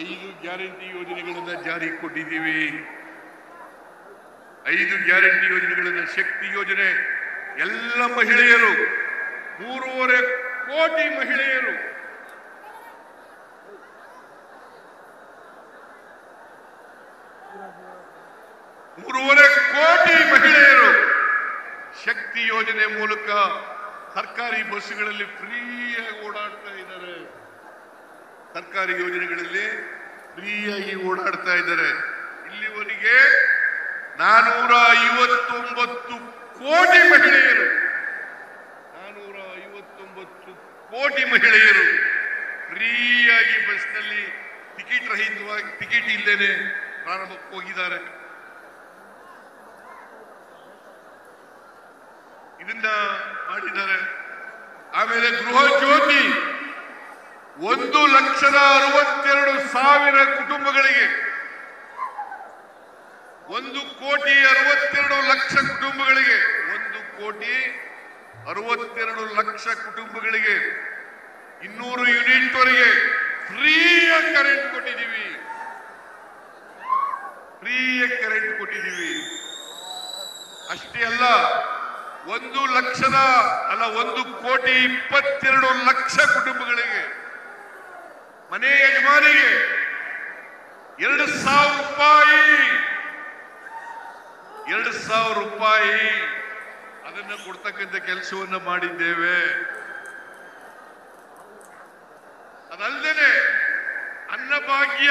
5 guarantee ಯೋಜನೆಗಳನ್ನ ಜಾರಿ ಕೊಟ್ಟಿದ್ದೀವಿ. 5 ಗ್ಯಾರಂಟಿ ಯೋಜನೆಗಳನ್ನ ಶಕ್ತಿ ಯೋಜನೆ ಎಲ್ಲ ಮಹಿಳೆಯರು 3.5 ಕೋಟಿ ಮಹಿಳೆಯರು 3.5 ಕೋಟಿ ಮಹಿಳೆಯರು ಶಕ್ತಿ ಯೋಜನೆ ಮೂಲಕ ಸರ್ಕಾರಿ ಬಸ್ಸುಗಳಲ್ಲಿ ಫ್ರೀಯಾಗಿ ಓಡಾಡ್ತಾ ಇದ್ದಾರೆ. ಸರ್ಕಾರಿ ಯೋಜನೆಗಳಲ್ಲಿ ಫ್ರೀಯಾಗಿ ಓಡಾಡ್ತಾ ಇದ್ದಾರೆ. ಇಲ್ಲಿವರೆಗೆ 459 ಕೋಟಿ ಮಹಿಳೆಯರು 459 ಕೋಟಿ ಮಹಿಳೆಯರು ಫ್ರೀಯಾಗಿ ಬಸ್ನಲ್ಲಿ ಟಿಕೆಟ್ ರಹಿತವಾಗಿ ಟಿಕೆಟ್ ಇಲ್ಲದೇನೆ ಪ್ರಾರಂಭಕ್ಕೆ ಹೋಗಿದ್ದಾರೆ. ಇದನ್ನ ಮಾಡಿದ್ದಾರೆ. ಆಮೇಲೆ ಗೃಹ ಜ್ಯೋತಿ 1,62,000 ಕುಟುಂಬಗಳಿಗೆ 1,62,00,000 ಕುಟುಂಬಗಳಿಗೆ 1,62,00,000 ಕುಟುಂಬಗಳಿಗೆ 200 ಯೂನಿಟ್ ವರೆಗೆ ಫ್ರೀಯಾಗಿ ಕರೆಂಟ್ ಕೊಟ್ಟಿದ್ದೀವಿ. ಫ್ರೀಯಾಗಿ ಕರೆಂಟ್ ಕೊಟ್ಟಿದ್ದೀವಿ. ಅಷ್ಟೇ ಅಲ್ಲ, 1,22,00,000 ಕುಟುಂಬಗಳಿಗೆ ಮನೆ ಯಜಮಾನಿಗೆ 2,000 ರೂಪಾಯಿ ಅದನ್ನ ಕೊಡ್ತಕ್ಕಂಥ ಕೆಲಸವನ್ನ ಮಾಡಿದ್ದೇವೆ. ಅದಲ್ಲದೆ ಅನ್ನಭಾಗ್ಯ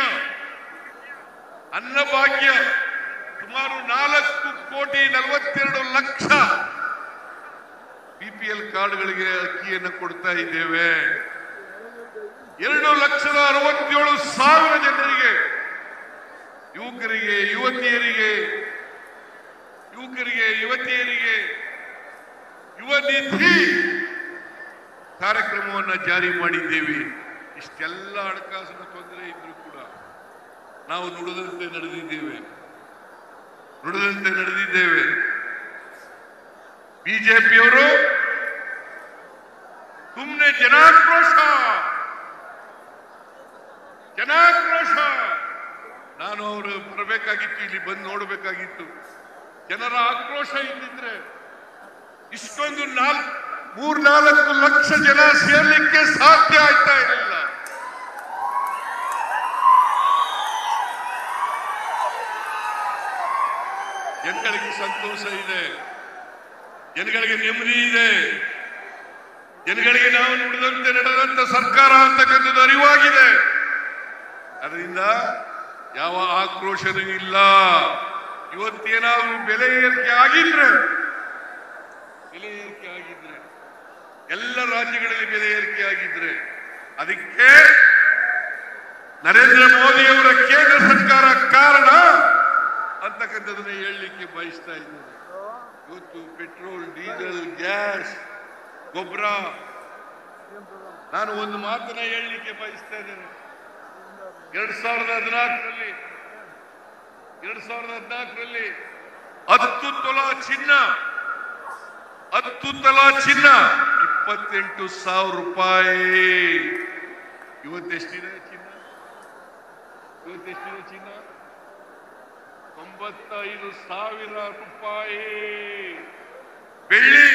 ಸುಮಾರು 4,42,00,000 BPL ಕಾರ್ಡ್ಗಳಿಗೆ ಅಕ್ಕಿಯನ್ನು ಕೊಡ್ತಾ ಇದ್ದೇವೆ. 2,67,000 ಜನರಿಗೆ ಯುವಕರಿಗೆ ಯುವತಿಯರಿಗೆ ಯುವ ನಿಧಿ ಕಾರ್ಯಕ್ರಮವನ್ನು ಜಾರಿ ಮಾಡಿದ್ದೇವೆ. ಇಷ್ಟೆಲ್ಲ ಹಣಕಾಸಿನ ತೊಂದರೆ ಇದ್ರೂ ಕೂಡ ನಾವು ನುಡಿದಂತೆ ನಡೆದಿದ್ದೇವೆ. ಬಿಜೆಪಿಯವರು ಸುಮ್ಮನೆ ಜನಾಕ್ರೋಶ ನಾನು ಅವರು ಬರಬೇಕಾಗಿತ್ತು, ಇಲ್ಲಿ ಬಂದು ನೋಡಬೇಕಾಗಿತ್ತು. ಜನರ ಆಕ್ರೋಶ ಇದ್ದಿದ್ರೆ ಇಷ್ಟೊಂದು 3-4 ಲಕ್ಷ ಜನ ಸೇರ್ಲಿಕ್ಕೆ ಸಾಧ್ಯ ಆಗ್ತಾ ಇರಲಿಲ್ಲ. ಜನಗಳಿಗೆ ಸಂತೋಷ ಇದೆ, ಜನಗಳಿಗೆ ನೆಮ್ಮದಿ ಇದೆ, ಜನಗಳಿಗೆ ನಾವು ನುಡಿದಂತೆ ನಡೆದಂತ ಸರ್ಕಾರ ಅಂತಕ್ಕಂಥದ್ದು ಅರಿವಾಗಿದೆ. ಅದರಿಂದ ಯಾವ ಆಕ್ರೋಶನೂ ಇಲ್ಲ. ಇವತ್ತೇನಾದ್ರೂ ಬೆಲೆ ಏರಿಕೆ ಆಗಿದ್ರೆ ಎಲ್ಲ ರಾಜ್ಯಗಳಲ್ಲಿ ಬೆಲೆ ಏರಿಕೆ ಆಗಿದ್ರೆ ಅದಕ್ಕೆ ನರೇಂದ್ರ ಮೋದಿ ಅವರ ಕೇಂದ್ರ ಸರ್ಕಾರ ಕಾರಣ ಅಂತಕ್ಕಂಥದನ್ನ ಹೇಳಲಿಕ್ಕೆ ಬಯಸ್ತಾ ಇದ್ದಾರೆ. ಇವತ್ತು ಪೆಟ್ರೋಲ್, ಡೀಸೆಲ್, ಗ್ಯಾಸ್, ಗೊಬ್ಬರ, ನಾನು ಒಂದು ಮಾತನ್ನ ಹೇಳಲಿಕ್ಕೆ ಬಯಸ್ತಾ ಇದ್ದೇನೆ. 2014ರಲ್ಲಿ 10 ತೊಲಾ ಚಿನ್ನ 28,000 ರೂಪಾಯಿ. ಇವತ್ತೆಷ್ಟಿದೆ ಚಿನ್ನ? 95,000 ರೂಪಾಯಿ. ಬೆಳ್ಳಿ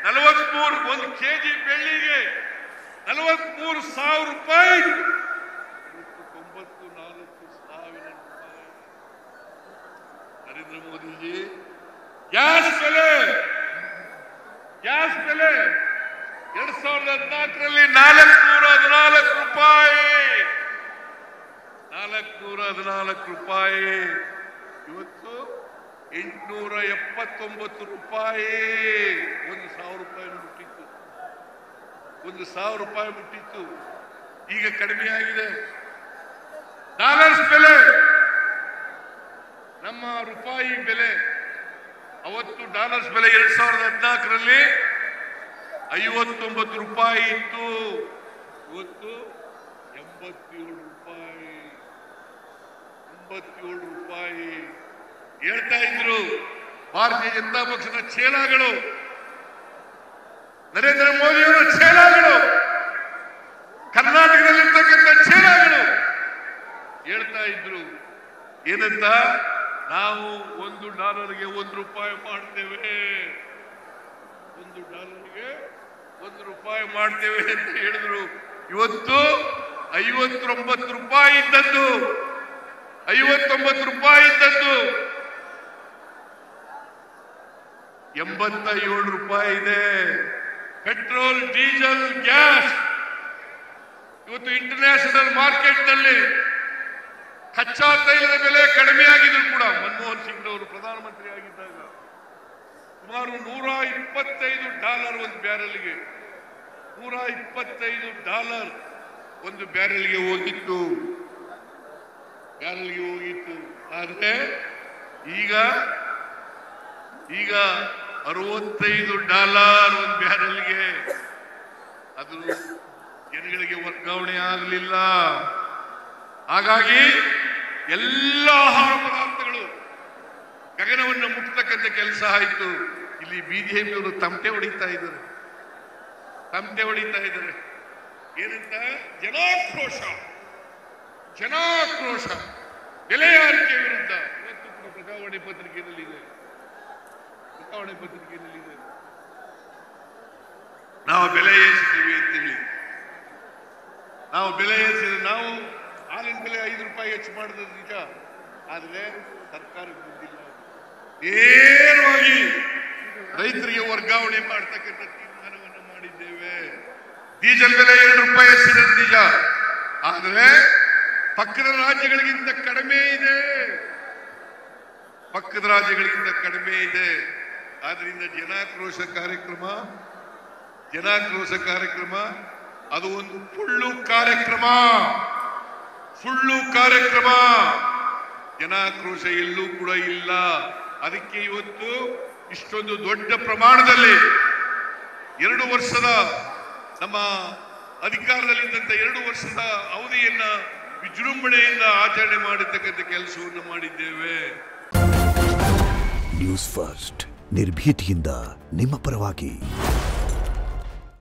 43, 1 kg ಬೆಳ್ಳಿಗೆ 43,000 ರೂಪಾಯಿ. 94,000 ರೂಪಾಯಿ. ನರೇಂದ್ರ ಮೋದಿಜಿ ಗ್ಯಾಸ್ ಬೆಲೆ 2014ರಲ್ಲಿ 414 ರೂಪಾಯಿ. 414 ರೂಪಾಯಿ. ಇವತ್ತು 879 ರೂಪಾಯಿ. 1,000 ರೂಪಾಯಿ ಮುಟ್ಟಿತ್ತು. 1,000 ರೂಪಾಯಿ ಮುಟ್ಟಿತ್ತು. ಈಗ ಕಡಿಮೆ ಆಗಿದೆ. ಡಾಲರ್ಸ್ ಬೆಲೆ, ನಮ್ಮ ರೂಪಾಯಿ ಬೆಲೆ, ಅವತ್ತು ಡಾಲರ್ಸ್ ಬೆಲೆ 2014ರಲ್ಲಿ 59 ರೂಪಾಯಿ ಇತ್ತು. ಇವತ್ತು 87 ರೂಪಾಯಿ. 87 ರೂಪಾಯಿ ಹೇಳ್ತಾ ಇದ್ರು ಭಾರತೀಯ ಜನತಾ ಪಕ್ಷದ ಚೇಲಾಗಳು, ನರೇಂದ್ರ ಮೋದಿಯವರ ಚೇಲಾಗಳು, ಕರ್ನಾಟಕದಲ್ಲಿರ್ತಕ್ಕಂಥ ಚೇಲಾಗಳು ಇದ್ರು. ಏನಂತ? ನಾವು $1ಗೆ $1 ಮಾಡ್ತೇವೆ, $1ಗೆ $1 ಮಾಡ್ತೇವೆ ಅಂತ ಹೇಳಿದ್ರು. ಇವತ್ತು ₹59 ಇದ್ದದ್ದು, ₹59 $87 ಇದೆ. ಪೆಟ್ರೋಲ್, ಡೀಸೆಲ್, ಗ್ಯಾಸ್ ಇವತ್ತು ಇಂಟರ್ನ್ಯಾಷನಲ್ ಮಾರ್ಕೆಟ್ ನಲ್ಲಿ ಕಚ್ಚಾ ತೈಲದ ಬೆಲೆ ಕಡಿಮೆ ಆಗಿದ್ರು ಕೂಡ ಮನಮೋಹನ್ ಸಿಂಗ್ ಅವರು ಪ್ರಧಾನಮಂತ್ರಿ ಆಗಿದ್ದಾಗ ಸುಮಾರು $125 ಒಂದು ಬ್ಯಾರೆಲ್ಗೆ, $125 ಒಂದು ಬ್ಯಾರೆಲ್ಗೆ ಹೋಗಿತ್ತು. ಆದ್ರೆ ಈಗ $65 ಒಂದು ಬ್ಯಾರೆಲ್ಗೆ. ಅದು ಜನಗಳಿಗೆ ವರ್ಗಾವಣೆ ಆಗಲಿಲ್ಲ. ಹಾಗಾಗಿ ಎಲ್ಲ ಆಹಾರ ಪದಾರ್ಥಗಳು ಗಗನವನ್ನು ಮುಟ್ಟತಕ್ಕಂಥ ಕೆಲಸ ಆಯಿತು. ಇಲ್ಲಿ ಬಿಜೆಪಿಯವರು ತಮಟೆ ಹೊಡಿತಾ ಇದ್ದಾರೆ. ಏನಂತ? ಜನಾಕ್ರೋಶ ಬೆಲೆ ಏರಿಕೆ ವಿರುದ್ಧ. ಇವತ್ತು ಕೂಡ ಪ್ರಜಾವಾಣಿ ಪತ್ರಿಕೆಯಲ್ಲಿದೆ. ನಾವು ಬೆಲೆ ಏರಿಸ್ತೀವಿ ಅಂತೇಳಿ, ನಾವು ಹಾಲಿನ ಬೆಲೆ ₹5 ಹೆಚ್ಚು ಮಾಡಿದ್ರೆ ನಿಜ. ಆದ್ರೆ ಸರ್ಕಾರಕ್ಕೆ ಬಂದಿಲ್ಲ. ನೇರವಾಗಿ ರೈತರಿಗೆ ವರ್ಗಾವಣೆ ಮಾಡ್ತಕ್ಕಂಥ ತೀರ್ಮಾನವನ್ನು ಮಾಡಿದ್ದೇವೆ. ಡೀಸೆಲ್ ಬೆಲೆ ₹2 ಹೆಚ್ಚಿರೋದು ನಿಜ. ಆದ್ರೆ ಪಕ್ಕದ ರಾಜ್ಯಗಳಿಗಿಂತ ಕಡಿಮೆ ಇದೆ. ಆದ್ರಿಂದ ಜನಾಕ್ರೋಶ ಕಾರ್ಯಕ್ರಮ ಅದು ಒಂದು ಸುಳ್ಳು ಕಾರ್ಯಕ್ರಮ. ಜನಾಕ್ರೋಶ ಎಲ್ಲೂ ಕೂಡ ಇಲ್ಲ. ಅದಕ್ಕೆ ಇವತ್ತು ಇಷ್ಟೊಂದು ದೊಡ್ಡ ಪ್ರಮಾಣದಲ್ಲಿ 2 ವರ್ಷದ ನಮ್ಮ ಅಧಿಕಾರದಲ್ಲಿದ್ದಂಥ 2 ವರ್ಷದ ಅವಧಿಯನ್ನ ವಿಜೃಂಭಣೆಯಿಂದ ಆಚರಣೆ ಮಾಡತಕ್ಕಂಥ ಕೆಲಸವನ್ನು ಮಾಡಿದ್ದೇವೆ. ನ್ಯೂಸ್ ಫಸ್ಟ್ ನಿರ್ಭೀತಿಯಿಂದ ನಿಮ್ಮ ಪರವಾಗಿ.